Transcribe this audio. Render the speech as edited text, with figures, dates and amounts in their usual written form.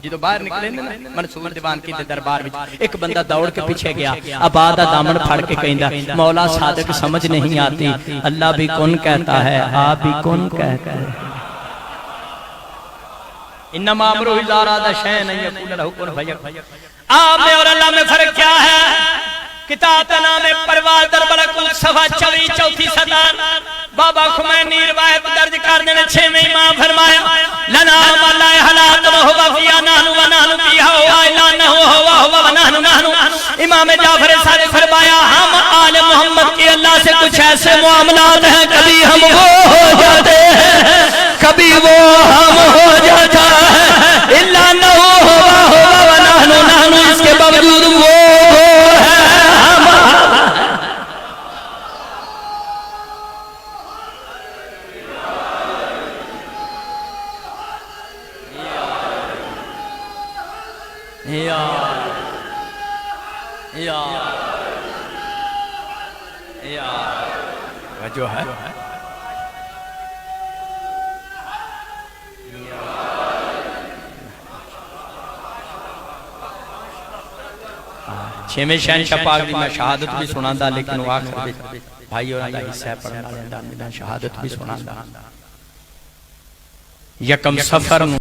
जो बाहर निकले ना मंसूर दीवान की दरबार में एक बंदा दौड़ के पीछे गया अबा दा दामन फड़ के कहंदा मौला सादिक समझ नहीं आती अल्लाह भी कौन कहता है आप भी कौन कहता है इन्नमा अमरुहु इज़ा अरादा शैअन अन यक़ूला लहु कुन फयकुन। आप में और अल्लाह में फर्क क्या है? किताब का नाम है परवाज़ दर मलकूत सफ़ा 24 चौथी सतार बाबा खुमैनी रिवायत दर्ज कर देने 6वें इमाम फरमाया लना वल्ला हलात व हुवा फिया नहनु व नहनु फिहा व इला नहु हुवा हुवा व नहनु नहनु। इमाम जाफर सादिक फरमाया हम आले मोहम्मद के अल्लाह से कुछ ऐसे मामलात हैं कभी हम वो हो जाते हैं कभी वो हम हो जाता है इला नहु हुवा हुवा व नहनु नहनु। इसके बावजूद वो जो है छेवें शहंशाह पाक दी मैं शहादत भी सुनांदा लेकिन आखिर भाई और दा हिस्सा पढ़न वाले दा मैं शहादत भी सुनांदा। यकम सफर